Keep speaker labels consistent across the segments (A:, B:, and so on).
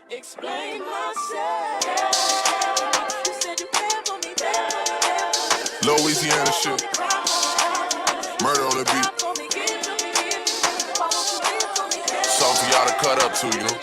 A: Explain myself. You said you care for me,
B: Louisiana shit. Murder on the beat. Something for y'all to cut up to, you know.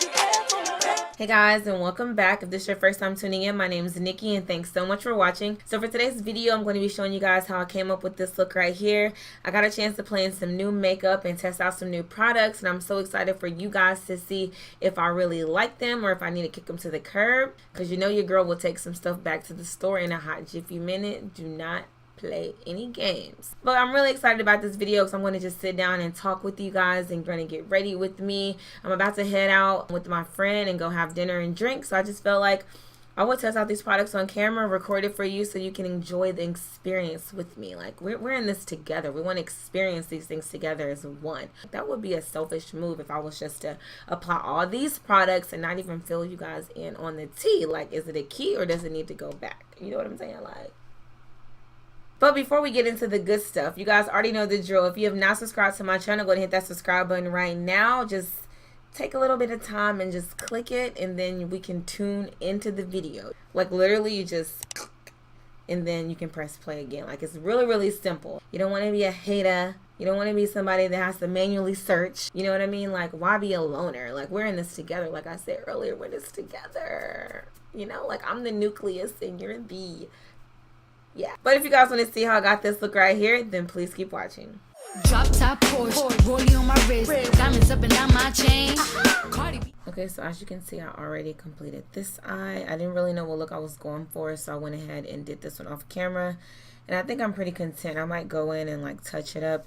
C: Hey guys, and welcome back. If this is your first time tuning in, my name is Nikki and thanks so much for watching. So for today's video, I'm going to be showing you guys how I came up with this look right here. I got a chance to play in some new makeup and test out some new products, and I'm so excited for you guys to see if I really like them or if I need to kick them to the curb, because you know your girl will take some stuff back to the store in a hot jiffy minute. Do not play any games. But I'm really excited about this video because I'm going to just sit down and talk with you guys and going to get ready with me. I'm about to head out with my friend and go have dinner and drink, so I just felt like I would test out these products on camera, record it for you so you can enjoy the experience with me. Like, we're in this together. We want to experience these things together as one. That would be a selfish move if I was just to apply all these products and not even fill you guys in on the tea. Like, is it a key or does it need to go back? You know what I'm saying? Like, but before we get into the good stuff, you guys already know the drill. If you have not subscribed to my channel, go ahead and hit that subscribe button right now. Just take a little bit of time and just click it, and then we can tune into the video. Like, literally, you just click, and then you can press play again. Like, it's really, really simple. You don't want to be a hater. You don't want to be somebody that has to manually search. You know what I mean? Like, why be a loner? Like, we're in this together. Like I said earlier, we're in this together. You know, like, I'm the nucleus and you're the... Yeah. But if you guys want to see how I got this look right here, then please keep watching.
D: Drop top Porsche, rollie on my wrist, diamonds up and down my chain.
C: Okay, so as you can see, I already completed this eye. I didn't really know what look I was going for, so I went ahead and did this one off camera. And I think I'm pretty content. I might go in and like touch it up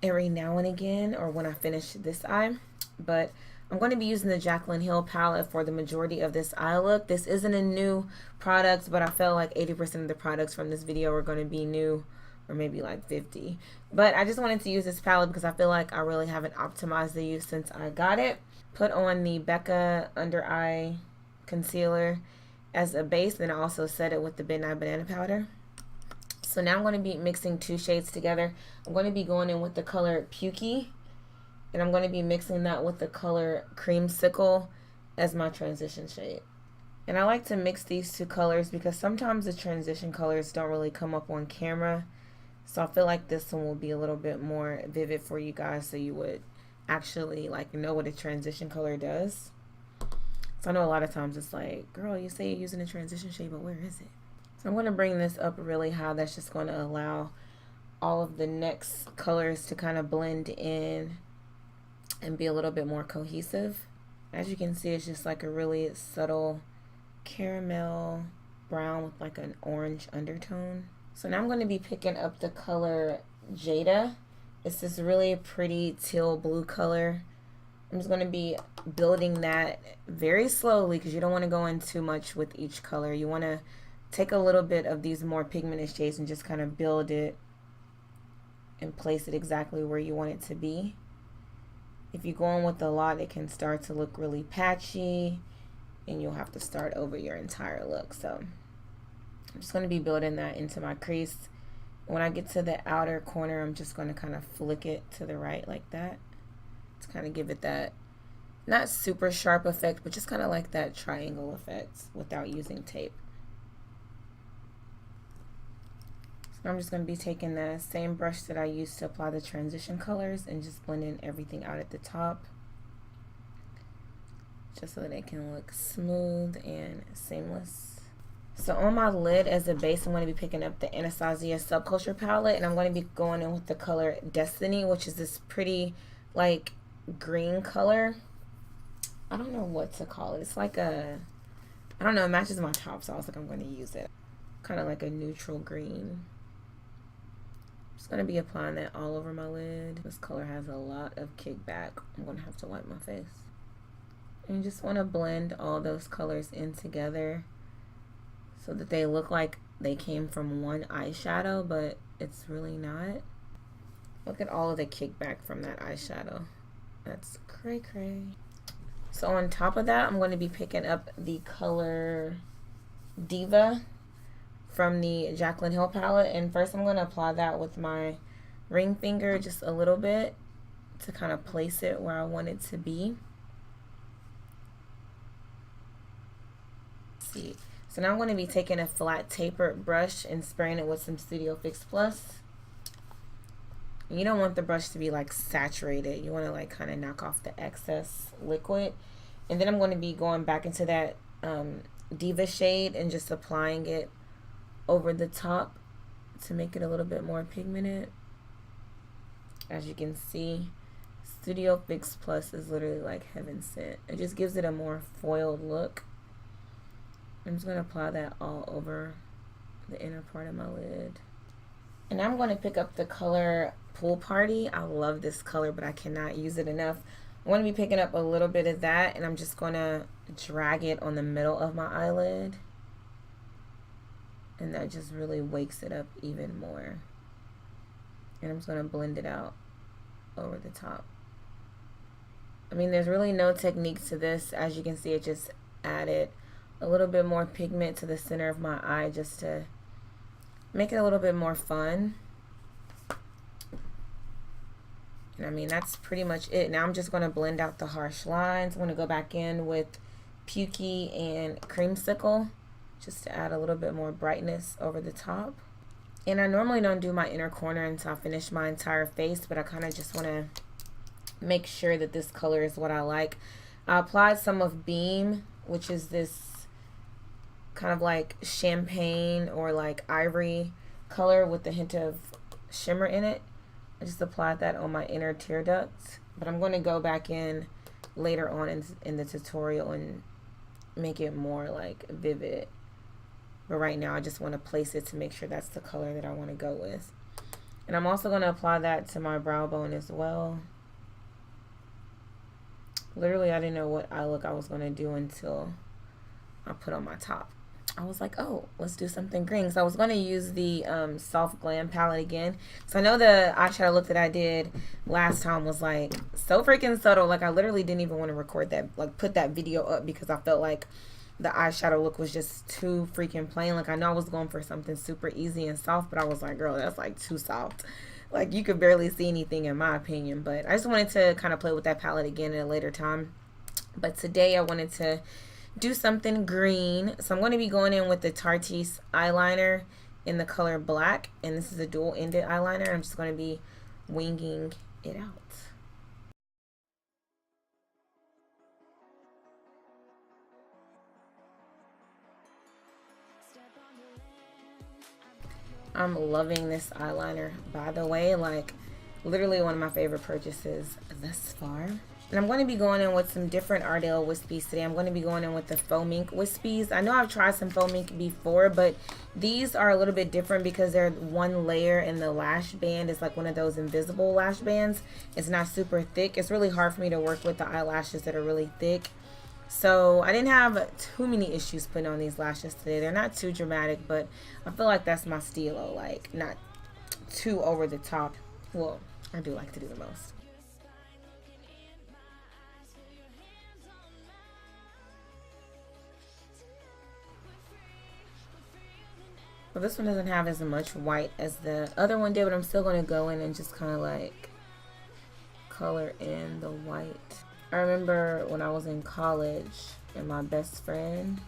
C: every now and again, or when I finish this eye. But I'm going to be using the Jaclyn Hill palette for the majority of this eye look. This isn't a new product, but I felt like 80% of the products from this video are going to be new, or maybe like 50. But I just wanted to use this palette because I feel like I really haven't optimized the use since I got it. Put on the Becca Under Eye Concealer as a base, then I also set it with the Midnight Banana Powder. So now I'm going to be mixing two shades together. I'm going to be going in with the color Pukey, and I'm going to be mixing that with the color Creamsicle as my transition shade. And I like to mix these two colors because sometimes the transition colors don't really come up on camera. So I feel like this one will be a little bit more vivid for you guys, so you would actually like know what a transition color does. So I know a lot of times it's like, girl, you say you're using a transition shade, but where is it? So I'm going to bring this up really high. That's just going to allow all of the next colors to kind of blend in and be a little bit more cohesive. As you can see, it's just like a really subtle caramel brown with like an orange undertone. So now I'm going to be picking up the color Jada. It's this really pretty teal blue color. I'm just going to be building that very slowly because you don't want to go in too much with each color. You want to take a little bit of these more pigmented shades and just kind of build it and place it exactly where you want it to be. If you go on with a lot, it can start to look really patchy and you'll have to start over your entire look. So I'm just going to be building that into my crease. When I get to the outer corner, I'm just going to kind of flick it to the right like that to kind of give it that not super sharp effect, but just kind of like that triangle effect without using tape. So I'm just going to be taking the same brush that I used to apply the transition colors and just blending everything out at the top, just so that it can look smooth and seamless. So on my lid as a base, I'm going to be picking up the Anastasia Subculture palette, and I'm going to be going in with the color Destiny, which is this pretty like green color. I don't know what to call it. It's like a, I don't know, it matches my top, so I was like, I'm going to use it. Kind of like a neutral green. Just going to be applying that all over my lid. This color has a lot of kickback. I'm going to have to wipe my face. And you just want to blend all those colors in together so that they look like they came from one eyeshadow, but it's really not. Look at all of the kickback from that eyeshadow. That's cray cray. So on top of that, I'm going to be picking up the color Diva from the Jaclyn Hill palette, and first I'm going to apply that with my ring finger just a little bit to kind of place it where I want it to be. see. So now I'm going to be taking a flat tapered brush and spraying it with some Studio Fix Plus. You don't want the brush to be like saturated. You want to like kind of knock off the excess liquid. And then I'm going to be going back into that Diva shade and just applying it over the top to make it a little bit more pigmented. As you can see, Studio Fix Plus is literally like heaven sent. It just gives it a more foiled look. I'm just going to apply that all over the inner part of my lid. And I'm going to pick up the color Pool Party. I love this color, but I cannot use it enough. I'm going to be picking up a little bit of that, and I'm just going to drag it on the middle of my eyelid. And that just really wakes it up even more. And I'm just going to blend it out over the top. I mean, there's really no technique to this. As you can see, it just added a little bit more pigment to the center of my eye just to make it a little bit more fun. And I mean, that's pretty much it. Now I'm just going to blend out the harsh lines. I'm going to go back in with Pukey and Creamsicle just to add a little bit more brightness over the top. And I normally don't do my inner corner until I finish my entire face, but I kind of just want to make sure that this color is what I like. I applied some of Beam, which is this kind of like champagne or like ivory color with a hint of shimmer in it. I just applied that on my inner tear duct, but I'm going to go back in later on in the tutorial and make it more like vivid. But right now I just want to place it to make sure that's the color that I want to go with. And I'm also going to apply that to my brow bone as well. Literally, I didn't know what eye look I was going to do until I put on my top. I was like, oh, let's do something green. So I was going to use the Soft Glam palette again. So I know the eyeshadow look that I did last time was like so freaking subtle. Like I literally didn't even want to record that, like put that video up, because I felt like the eyeshadow look was just too freaking plain. Like I know I was going for something super easy and soft, but I was like, girl, that's like too soft. Like you could barely see anything in my opinion. But I just wanted to kind of play with that palette again at a later time. But today I wanted to do something green. So I'm going to be going in with the Tarte's eyeliner in the color black. And this is a dual-ended eyeliner. I'm just going to be winging it out. I'm loving this eyeliner, by the way. Like, literally one of my favorite purchases thus far. And I'm going to be going in with some different Ardell wispies today. I'm going to be going in with the Faux Mink wispies. I know I've tried some Faux Mink before, but these are a little bit different because they're one layer and the lash band is like one of those invisible lash bands. It's not super thick. It's really hard for me to work with the eyelashes that are really thick. So I didn't have too many issues putting on these lashes today. They're not too dramatic, but I feel like that's my stilo. Like, not too over the top. Well, I do like to do the most. Well, this one doesn't have as much white as the other one did, but I'm still going to go in and just kind of like color in the white. I remember when I was in college and my best friend,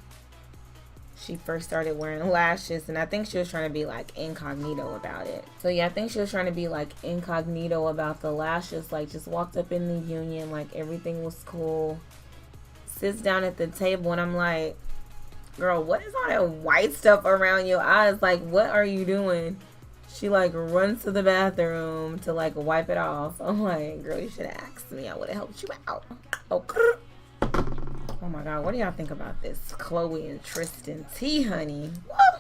C: she first started wearing lashes, and I think she was trying to be like incognito about it. So yeah, I think she was trying to be like incognito about the lashes. Like just walked up in the union, like everything was cool. Sits down at the table and I'm like, girl, what is all that white stuff around your eyes? Like, what are you doing? She like runs to the bathroom to like wipe it off. I'm like, girl, you should have asked me. I would have helped you out. Oh my God, what do y'all think about this Chloe and Tristan tea, honey? Woo!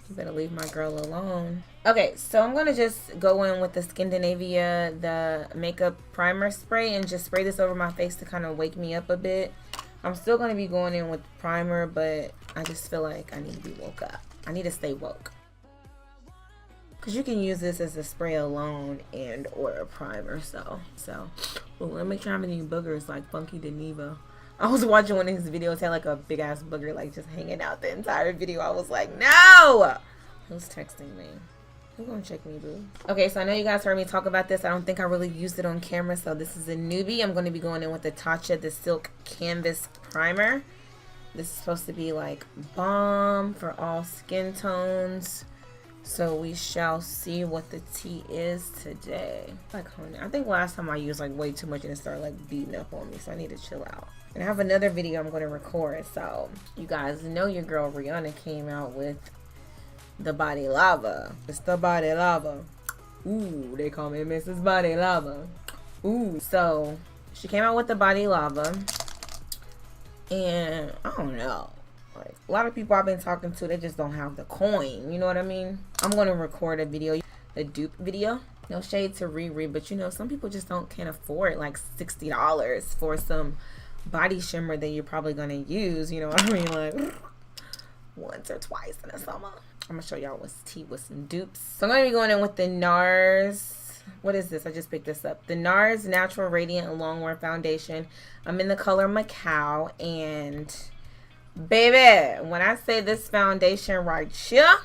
C: You better leave my girl alone. Okay, so I'm gonna just go in with the Scandinavia, the makeup primer spray, and just spray this over my face to kind of wake me up a bit. I'm still gonna be going in with primer, but I just feel like I need to be woke up. I need to stay woke. Cause you can use this as a spray alone and or a primer. So ooh, let me make sure I'm any boogers like Funky Deneva. I was watching one of his videos, had like a big ass booger like just hanging out the entire video. I was like, no! Who's texting me? Who's gonna check me, boo? Okay, so I know you guys heard me talk about this. I don't think I really used it on camera, so this is a newbie. I'm gonna be going in with the Tatcha, the Silk Canvas Primer. This is supposed to be like balm for all skin tones. So we shall see what the tea is today. Like honey, I think last time I used like way too much and it started like beating up on me. So I need to chill out. And I have another video I'm going to record. So you guys know your girl Rihanna came out with the Body Lava. It's the Body Lava. Ooh, they call me Mrs. Body Lava. Ooh, so she came out with the Body Lava. And I don't know. Like, a lot of people I've been talking to, they just don't have the coin. You know what I mean? I'm going to record a video, a dupe video. No shade to Riri, but you know, some people just can't afford like $60 for some body shimmer that you're probably going to use. You know what I mean? Like, once or twice in the summer. I'm going to show y'all what's tea with some dupes. So I'm going to be going in with the NARS. What is this? I just picked this up. The NARS Natural Radiant Longwear Foundation. I'm in the color Macau. And baby, when I say this foundation right here,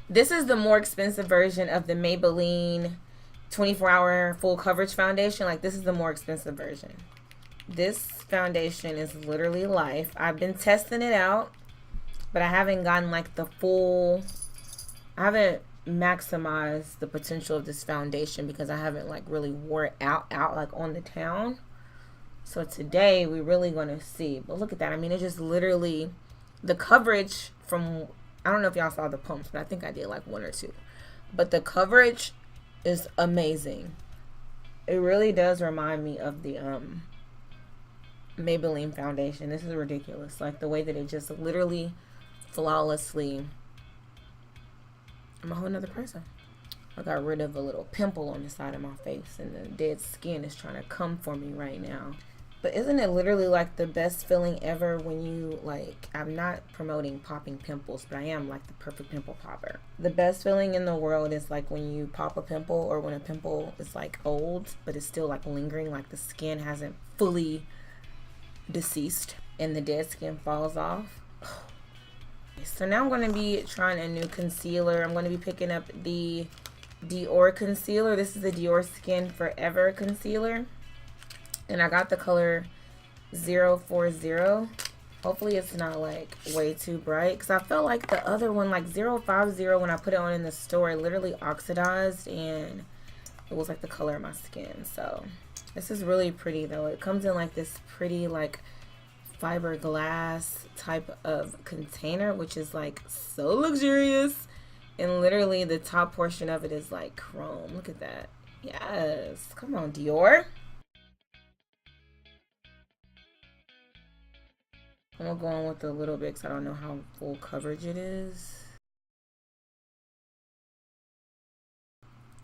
C: this is the more expensive version of the Maybelline 24-hour full coverage foundation. Like, this is the more expensive version. This foundation is literally life. I've been testing it out, but I haven't gotten like the full, I haven't maximized the potential of this foundation because I haven't like really wore it out like on the town. So today we're really going to see. But look at that. I mean, it's just literally the coverage from, I don't know if y'all saw the pumps, but I think I did like one or two. But the coverage is amazing. It really does remind me of the Maybelline foundation. This is ridiculous. Like the way that it just literally flawlessly, I'm a whole nother person. I got rid of a little pimple on the side of my face and the dead skin is trying to come for me right now. But isn't it literally like the best feeling ever when you like, I'm not promoting popping pimples, but I am like the perfect pimple popper. The best feeling in the world is like when you pop a pimple or when a pimple is like old, but it's still like lingering, like the skin hasn't fully deceased and the dead skin falls off. So now I'm going to be trying a new concealer. I'm going to be picking up the Dior concealer. This is the Dior Skin Forever concealer. And I got the color 040. Hopefully it's not like way too bright. Because I felt like the other one, like 050, when I put it on in the store, it literally oxidized. And it was like the color of my skin. So this is really pretty though. It comes in like this pretty like fiberglass type of container, which is like so luxurious. And literally the top portion of it is like chrome. Look at that. Yes, come on Dior. I'm gonna go on with a little bit because I don't know how full coverage it is.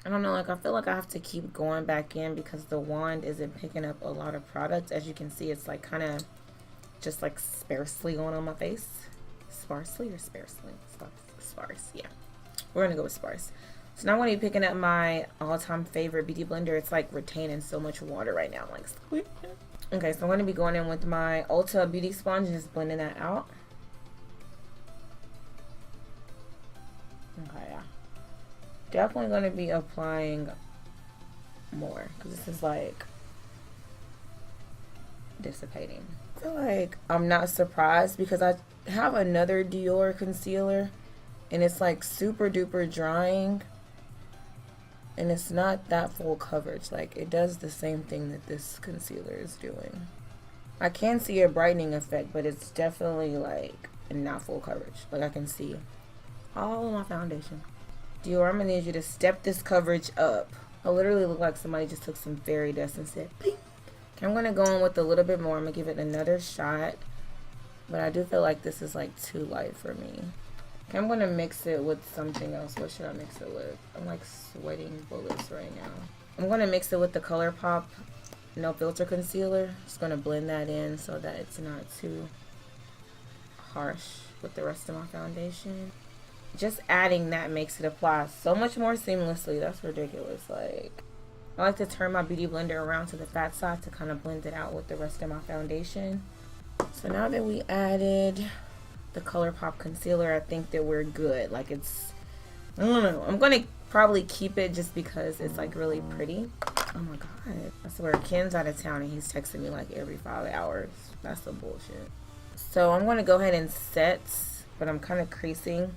C: I don't know, like I feel like I have to keep going back in because the wand isn't picking up a lot of product. As you can see, it's like kind of just like sparsely going on my face. Sparsely or sparsely? Sparse, yeah. We're gonna go with sparse. So now I'm gonna be picking up my all-time favorite beauty blender. It's like retaining so much water right now. I'm like, squeak. Okay, so I'm gonna be going in with my Ulta beauty sponge and just blending that out. Okay, yeah. Definitely gonna be applying more because this is like dissipating. I feel like I'm not surprised because I have another Dior concealer and it's like super duper drying and it's not that full coverage. Like it does the same thing that this concealer is doing. I can see a brightening effect, but it's definitely like not full coverage. Like I can see all of my foundation. Dior, I'm gonna need you to step this coverage up. I literally look like somebody just took some fairy dust and said ping. I'm going to go in with a little bit more. I'm going to give it another shot. But I do feel like this is like too light for me. Okay, I'm going to mix it with something else. What should I mix it with? I'm like sweating bullets right now. I'm going to mix it with the ColourPop No Filter Concealer. Just going to blend that in so that it's not too harsh with the rest of my foundation. Just adding that makes it apply so much more seamlessly. That's ridiculous. Like, I like to turn my beauty blender around to the fat side to kind of blend it out with the rest of my foundation. So now that we added the ColourPop concealer, I think that we're good. Like it's, I don't know. I'm going to probably keep it just because it's like really pretty. Oh my God. I swear Ken's out of town and he's texting me like every 5 hours. That's some bullshit. So I'm going to go ahead and set, but I'm kind of creasing.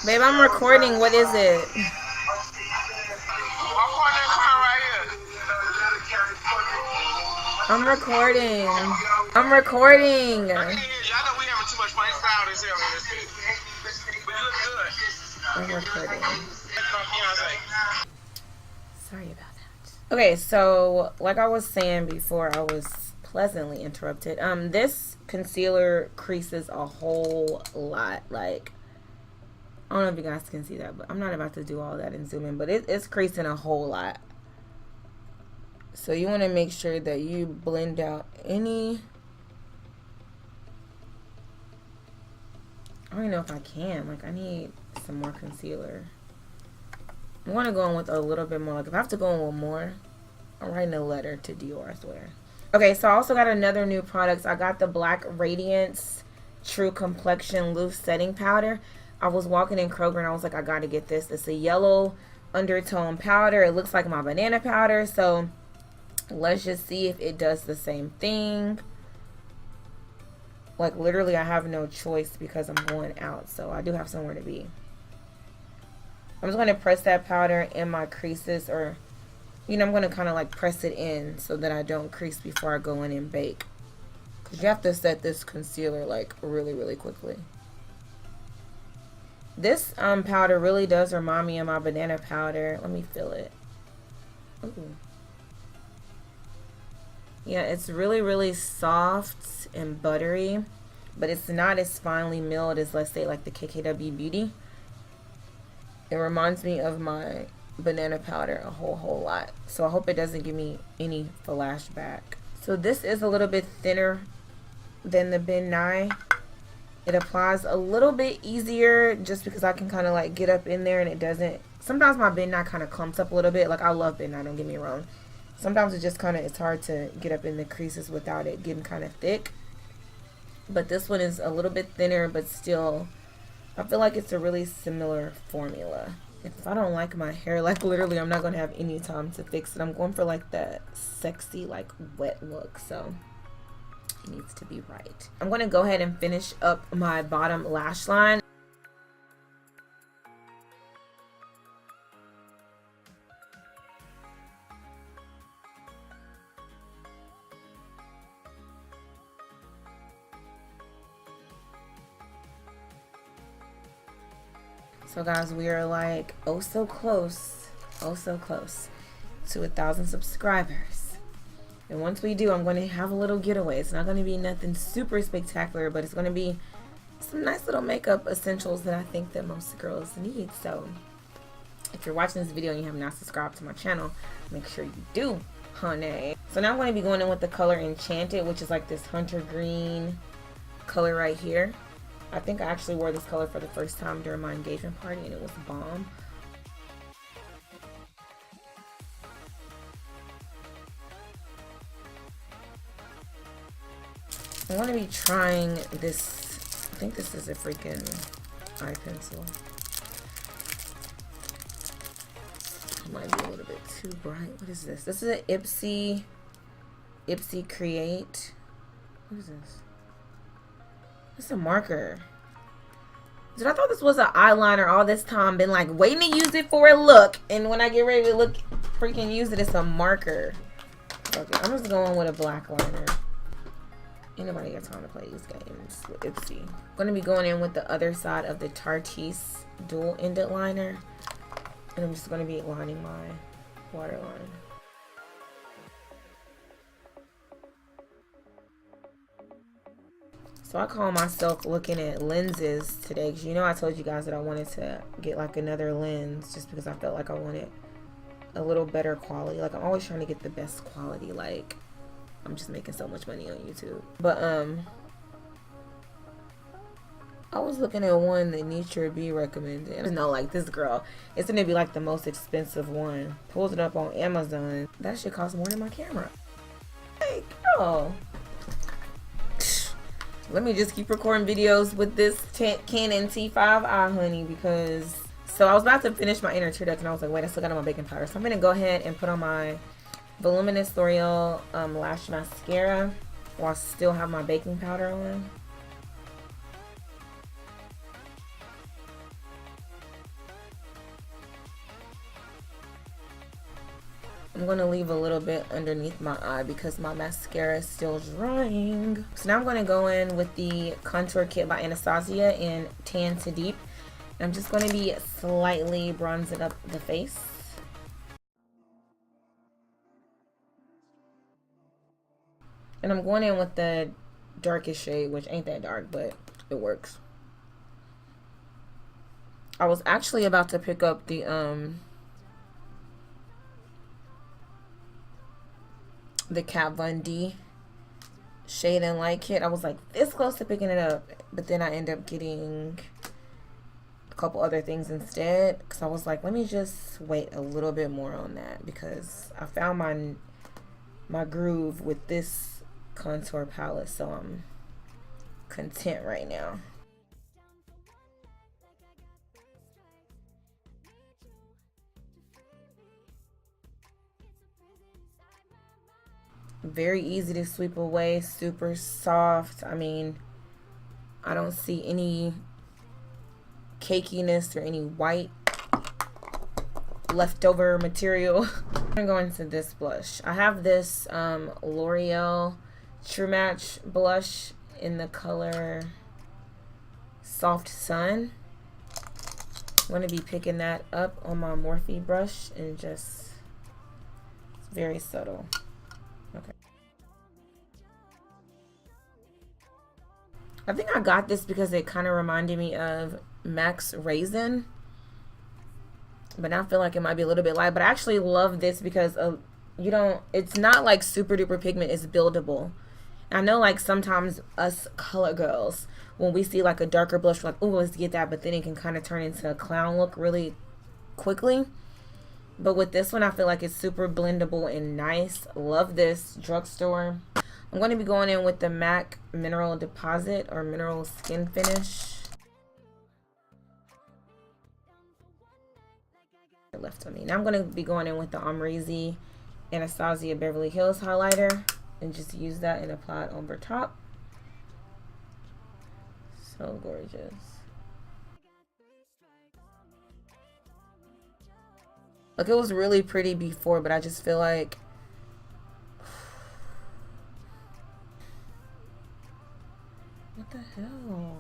C: Babe, I'm recording. What is it? I'm recording. I'm recording.
E: I know we having too much fun. It's loud as hell in this bitch. But you look good.
C: I'm recording.
E: Fiance.
C: Sorry about that. Okay, so like I was saying before, I was pleasantly interrupted. This concealer creases a whole lot. Like, I don't know if you guys can see that, but I'm not about to do all that and zoom in, but it's creasing a whole lot. So you want to make sure that you blend out any. I don't even know if I can. Like, I need some more concealer. I'm going to go in with a little bit more. Like, if I have to go in with more, I'm writing a letter to Dior, I swear. Okay, so I also got another new product. I got the Black Radiance True Complexion Loose Setting Powder. I was walking in Kroger and I was like, I got to get this. It's a yellow undertone powder. It looks like my banana powder. So let's just see if it does the same thing. Like, literally, I have no choice because I'm going out. So I do have somewhere to be. I'm just going to press that powder in my creases, or, you know, I'm going to kind of like press it in so that I don't crease before I go in and bake. Because you have to set this concealer like really, really quickly. This powder really does remind me of my banana powder. Let me feel it. Ooh. Yeah, it's really, really soft and buttery, but it's not as finely milled as, let's say, like the KKW Beauty. It reminds me of my banana powder a whole lot. So I hope it doesn't give me any flashback. So this is a little bit thinner than the Ben Nye. It applies a little bit easier just because I can kind of like get up in there and it doesn't. Sometimes my Ben Nye kind of clumps up a little bit. Like, I love Ben Nye, don't get me wrong. Sometimes it just kind of, it's hard to get up in the creases without it getting kind of thick. But this one is a little bit thinner, but still, I feel like it's a really similar formula. If I don't like my hair, like literally, I'm not going to have any time to fix it. I'm going for like that sexy, like wet look. So it needs to be right. I'm going to go ahead and finish up my bottom lash line. So guys, we are like oh so close to 1,000 subscribers. And once we do, I'm going to have a little getaway. It's not going to be nothing super spectacular, but it's going to be some nice little makeup essentials that I think that most girls need. So if you're watching this video and you have not subscribed to my channel, make sure you do, honey. So now I'm going to be going in with the color Enchanted, which is like this hunter green color right here. I think I actually wore this color for the first time during my engagement party and it was bomb. I want to be trying this. I think this is a freaking eye pencil. It might be a little bit too bright. What is this? This is an Ipsy Create. What is this? It's a marker. Dude, I thought this was an eyeliner all this time. Been like waiting to use it for a look. And when I get ready to look, freaking use it, it's a marker. Okay, I'm just going with a black liner. Ain't nobody got time to play these games with Ipsy. I'm going to be going in with the other side of the Tarte's dual-ended liner. And I'm just going to be lining my waterline. So I call myself looking at lenses today because you know I told you guys that I wanted to get like another lens just because I felt like I wanted a little better quality. Like, I'm always trying to get the best quality. Like, I'm just making so much money on YouTube. But I was looking at one that NicReNoonBeauty recommended. I know, like, this girl, it's gonna be like the most expensive one. Pulls it up on Amazon. That shit costs more than my camera. Hey, girl. Let me just keep recording videos with this Canon T5i, honey, because... So I was about to finish my inner tear duct, and I was like, wait, I still got on my baking powder. So I'm going to go ahead and put on my Voluminous L'Oreal Lash Mascara while I still have my baking powder on. I'm going to leave a little bit underneath my eye because my mascara is still drying. So now I'm going to go in with the Contour Kit by Anastasia in Tan to Deep. I'm just going to be slightly bronzing up the face. And I'm going in with the darkest shade, which ain't that dark, but it works. I was actually about to pick up the Kat Von D Shade and Light Kit. I was like this close to picking it up, but then I ended up getting a couple other things instead because I was like, let me just wait a little bit more on that because I found my groove with this contour palette, so I'm content right now. Very easy to sweep away, super soft. I mean, I don't see any cakiness or any white leftover material. I'm gonna go into this blush. I have this L'Oreal True Match blush in the color Soft Sun. I'm gonna be picking that up on my Morphe brush and just, it's very subtle. Okay. I think I got this because it kind of reminded me of Max Raisin, but now I feel like it might be a little bit light. But I actually love this because it's not like super duper pigment, it's buildable. I know like sometimes us color girls, when we see like a darker blush, we're like, oh, let's get that, but then it can kind of turn into a clown look really quickly. But with this one, I feel like it's super blendable and nice. Love this. Drugstore. I'm going to be going in with the MAC Mineral Deposit or Mineral Skin Finish. Left on me. Now I'm going to be going in with the Amrezy Anastasia Beverly Hills highlighter and just use that and apply it over top. So gorgeous. Like, it was really pretty before, but I just feel like what the hell?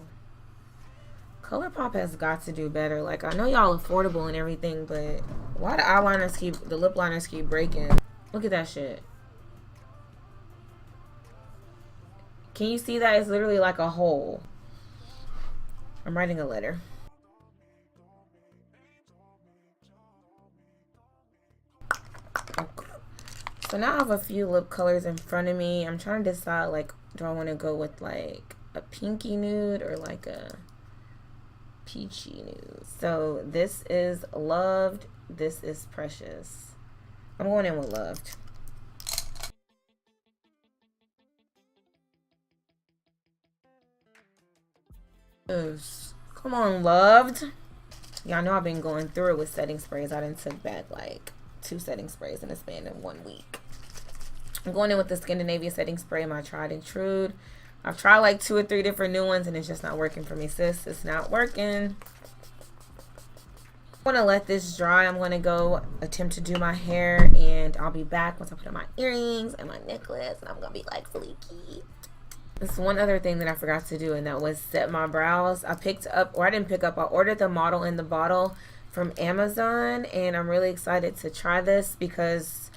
C: ColourPop has got to do better. Like, I know y'all affordable and everything, but why the lip liners keep breaking? Look at that shit. Can you see that? It's literally like a hole. I'm writing a letter. So now I have a few lip colors in front of me. I'm trying to decide, like, do I want to go with like a pinky nude or like a peachy nude? So this is Loved. This is Precious. I'm going in with Loved. Come on, Loved. Y'all know I've been going through it with setting sprays. I done took back like 2 setting sprays in the span of 1 week. I'm going in with the Scandinavia setting spray, my tried and true. I've tried like 2 or 3 different new ones and it's just not working for me, sis. It's not working. I'm gonna let this dry. I'm gonna go attempt to do my hair and I'll be back once I put on my earrings and my necklace and I'm gonna be like fleeky. There's one other thing that I forgot to do, and that was set my brows. I picked up, or I didn't pick up, I ordered the Model in the Bottle from Amazon, and I'm really excited to try this because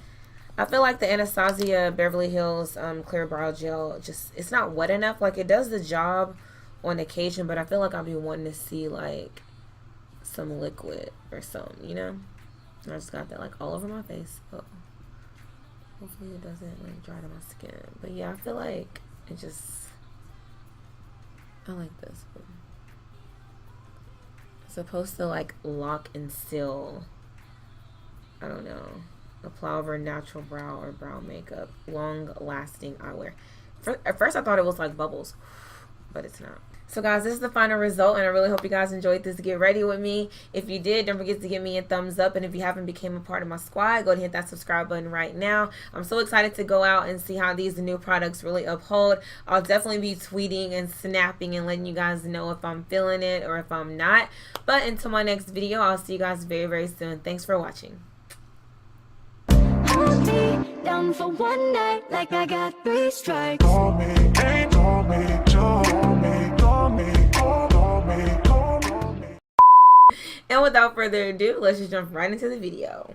C: I feel like the Anastasia Beverly Hills Clear Brow Gel, just, it's not wet enough. Like, it does the job on occasion, but I feel like I'll be wanting to see, like, some liquid or something, you know? And I just got that, like, all over my face. Oh. Hopefully it doesn't, like, dry to my skin. But, yeah, I feel like it just, I like this one. It's supposed to like lock and seal, I don't know, apply over natural brow or brow makeup, long lasting eyewear. At first I thought it was like bubbles. but it's not. So guys, this is the final result, and I really hope you guys enjoyed this get ready with me. If you did, don't forget to give me a thumbs up, and if you haven't become a part of my squad, go ahead and hit that subscribe button right now. I'm so excited to go out and see how these new products really uphold. I'll definitely be tweeting and snapping and letting you guys know if I'm feeling it or if I'm not. But until my next video, I'll see you guys very, very soon. Thanks for watching.
A: Hold me down for one night like I got 3 strikes.
F: Call me, ain't call me, call me, call me, call me, call me.
C: And without further ado, let's just jump right into the video.